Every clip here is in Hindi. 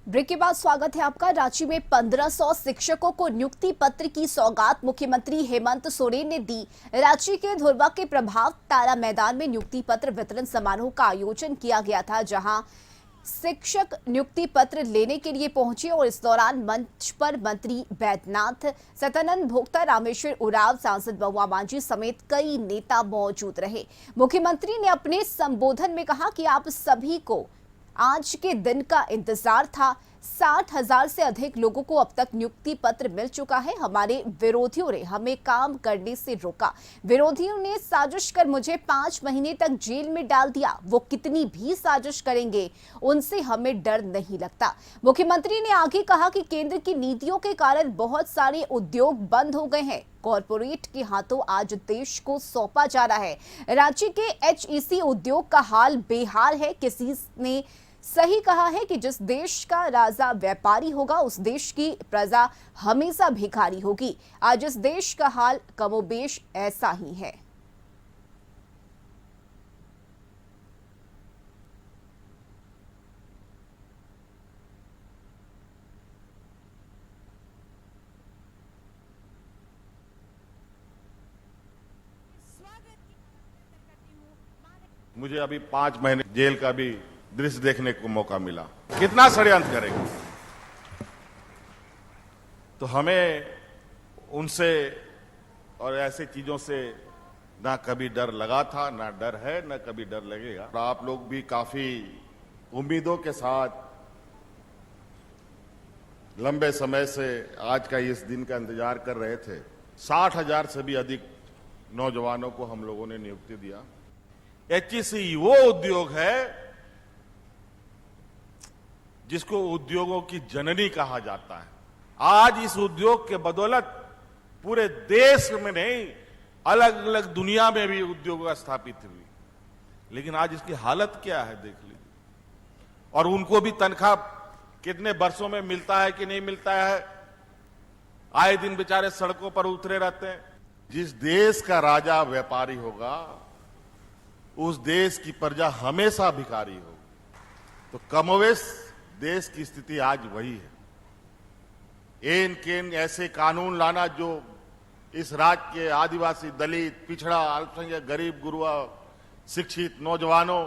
ब्रेक के बाद स्वागत है आपका। रांची में 1500 शिक्षकों को नियुक्ति पत्र की सौगात मुख्यमंत्री हेमंत सोरेन ने दी। रांची के धुर्वा के प्रभात तारा मैदान में नियुक्ति पत्र वितरण समारोह का आयोजन किया गया था, जहां शिक्षक नियुक्ति पत्र लेने के लिए पहुंचे और इस दौरान मंच पर मंत्री बैद्यनाथ, सत्यानंद भोक्ता, रामेश्वर उरांव, सांसद महुआ मांझी समेत कई नेता मौजूद रहे। मुख्यमंत्री ने अपने संबोधन में कहा कि आप सभी को आज के दिन का इंतजार था। 60,000 से अधिक लोगों को अब तक नियुक्ति पत्र मिल चुका है। हमारे विरोधियों ने हमें काम करने से रोका। विरोधियों ने साजिश कर मुझे 5 महीने तक जेल में डाल दिया। वो कितनी भी साजिश करेंगे, उनसे हमें डर नहीं लगता। मुख्यमंत्री ने आगे कहा कि केंद्र की नीतियों के कारण बहुत सारे उद्योग बंद हो गए हैं। कॉरपोरेट के हाथों आज देश को सौंपा जा रहा है। रांची के HEC उद्योग का हाल बेहाल है। किसी ने सही कहा है कि जिस देश का राजा व्यापारी होगा, उस देश की प्रजा हमेशा भिखारी होगी। आज इस देश का हाल कमोबेश ऐसा ही है। मुझे अभी 5 महीने जेल का भी दृश्य देखने को मौका मिला। कितना षड्यंत्र करेंगे। तो हमें उनसे और ऐसे चीजों से ना कभी डर लगा था, ना डर है, ना कभी डर लगेगा। और आप लोग भी काफी उम्मीदों के साथ लंबे समय से आज का इस दिन का इंतजार कर रहे थे। 60,000 से भी अधिक नौजवानों को हम लोगों ने नियुक्ति दिया। HEC वो उद्योग है जिसको उद्योगों की जननी कहा जाता है। आज इस उद्योग के बदौलत पूरे देश में नहीं, अलग अलग दुनिया में भी उद्योग स्थापित हुई। लेकिन आज इसकी हालत क्या है देख लीजिए। और उनको भी तनख्वाह कितने वर्षों में मिलता है कि नहीं मिलता है। आए दिन बेचारे सड़कों पर उतरे रहते हैं। जिस देश का राजा व्यापारी होगा, उस देश की प्रजा हमेशा भिखारी होगी। तो कमोवेश देश की स्थिति आज वही है। एन केन ऐसे कानून लाना जो इस राज्य के आदिवासी, दलित, पिछड़ा, अल्पसंख्यक, गरीब, गुरुआ, शिक्षित नौजवानों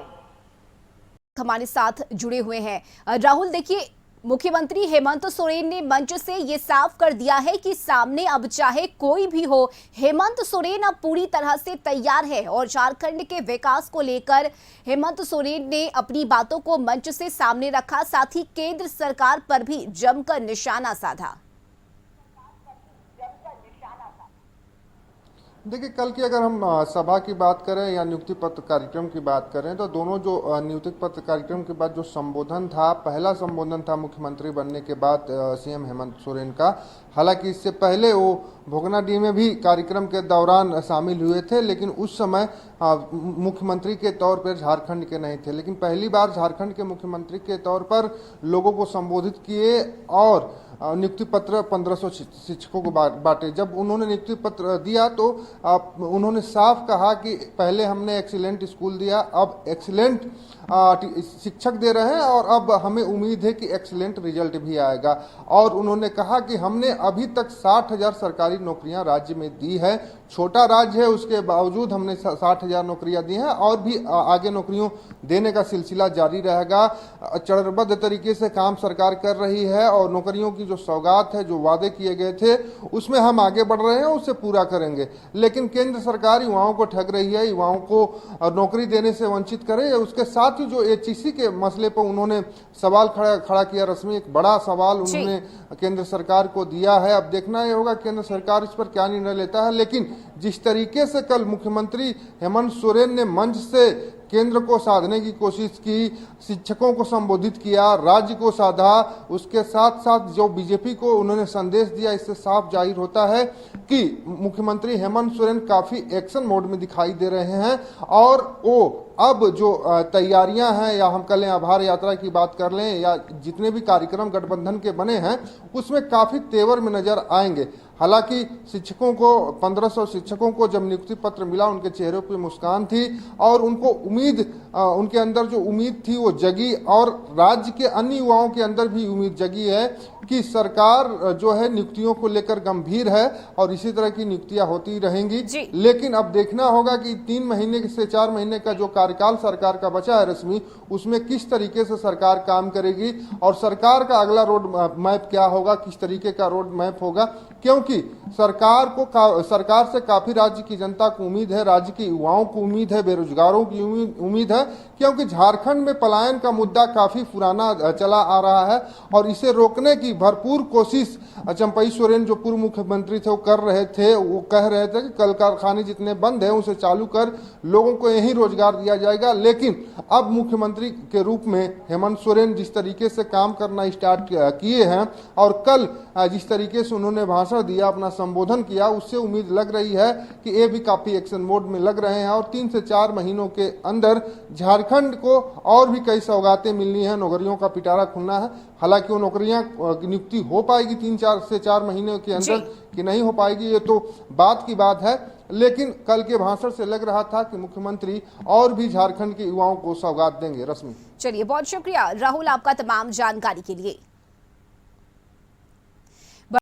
हमारे साथ जुड़े हुए हैं। राहुल, देखिए, मुख्यमंत्री हेमंत सोरेन ने मंच से ये साफ कर दिया है कि सामने अब चाहे कोई भी हो, हेमंत सोरेन अब पूरी तरह से तैयार है। और झारखंड के विकास को लेकर हेमंत सोरेन ने अपनी बातों को मंच से सामने रखा, साथ ही केंद्र सरकार पर भी जमकर निशाना साधा। देखिए, कल की अगर हम सभा की बात करें या नियुक्ति पत्र कार्यक्रम की बात करें, तो दोनों जो नियुक्ति पत्र कार्यक्रम के बाद जो संबोधन था, पहला संबोधन था मुख्यमंत्री बनने के बाद CM हेमंत सोरेन का। हालांकि इससे पहले वो भोगनाडीह में भी कार्यक्रम के दौरान शामिल हुए थे, लेकिन उस समय मुख्यमंत्री के तौर पर झारखंड के नहीं थे। लेकिन पहली बार झारखंड के मुख्यमंत्री के तौर पर लोगों को संबोधित किए और नियुक्ति पत्र 1500 शिक्षकों को बांटे। जब उन्होंने नियुक्ति पत्र दिया तो उन्होंने साफ कहा कि पहले हमने एक्सीलेंट स्कूल दिया, अब एक्सीलेंट शिक्षक दे रहे हैं और अब हमें उम्मीद है कि एक्सीलेंट रिजल्ट भी आएगा। और उन्होंने कहा कि हमने अभी तक 60,000 सरकारी नौकरियां राज्य में दी है। छोटा राज्य है, उसके बावजूद हमने 60,000 नौकरियां दी हैं और भी आगे नौकरियों देने का सिलसिला जारी रहेगा। चरणबद्ध तरीके से काम सरकार कर रही है और नौकरियों की जो सौगात है, जो वादे किए गए थे, उसमें हम आगे बढ़ रहे हैं, उसे पूरा करेंगे। लेकिन केंद्र सरकार युवाओं को ठग रही है, युवाओं को नौकरी देने से वंचित करे। उसके साथ ही जो HEC के मसले पर उन्होंने सवाल खड़ा किया, रश्मि, एक बड़ा सवाल उन्होंने केंद्र सरकार को दिया है। अब देखना यह होगा केंद्र सरकार इस पर क्या निर्णय लेता है। लेकिन जिस तरीके से कल मुख्यमंत्री हेमंत सोरेन ने मंच से केंद्र को साधने की कोशिश की, शिक्षकों को संबोधित किया, राज्य को साधा, उसके साथ साथ जो बीजेपी को उन्होंने संदेश दिया, इससे साफ जाहिर होता है कि मुख्यमंत्री हेमंत सोरेन काफी एक्शन मोड में दिखाई दे रहे हैं और वो अब जो तैयारियां हैं, या हम कह लें आभार यात्रा की बात कर लें, या जितने भी कार्यक्रम गठबंधन के बने हैं उसमें काफी तेवर में नजर आएंगे। हालांकि शिक्षकों को 1500 शिक्षकों को जब नियुक्ति पत्र मिला उनके चेहरों पर मुस्कान थी और उनको उम्मीद, उनके अंदर जो उम्मीद थी वो जगी और राज्य के अन्य युवाओं के अंदर भी उम्मीद जगी है कि सरकार जो है नियुक्तियों को लेकर गंभीर है और इसी तरह की नियुक्तियां होती रहेंगी। लेकिन अब देखना होगा कि 3 महीने से 4 महीने का जो कार्यकाल सरकार का बचा है रश्मि, उसमें किस तरीके से सरकार काम करेगी और सरकार का अगला रोड मैप क्या होगा, किस तरीके का रोड मैप होगा। क्योंकि सरकार से काफी राज्य की जनता को उम्मीद है, राज्य के युवाओं को उम्मीद है, बेरोजगारों की उम्मीद है, क्योंकि झारखंड में पलायन का मुद्दा काफी पुराना चला आ रहा है और इसे रोकने की भरपूर कोशिश चंपई सोरेन जो पूर्व मुख्यमंत्री थे वो कर रहे थे। वो कह रहे थे कि कल कारखाने जितने बंद हैं उसे चालू कर लोगों को यही रोजगार दिया जाएगा। लेकिन अब मुख्यमंत्री के रूप में हेमंत सोरेन जिस तरीके से काम करना स्टार्ट किए हैं और कल जिस तरीके से उन्होंने भाषण दिया, अपना संबोधन किया, उससे उम्मीद लग रही है कि ये भी काफी एक्शन मोड में लग रहे हैं और 3 से 4 महीनों के अंदर झारखंड को और भी कई सौगातें मिलनी है, नौकरियों का पिटारा खुलना है। हालांकि वो नौकरियां की नियुक्ति हो पाएगी 3 से 4 महीने के अंदर कि नहीं हो पाएगी ये तो बात की बात है, लेकिन कल के भाषण से लग रहा था कि मुख्यमंत्री और भी झारखंड के युवाओं को सौगात देंगे। रश्मि, चलिए बहुत शुक्रिया राहुल आपका तमाम जानकारी के लिए।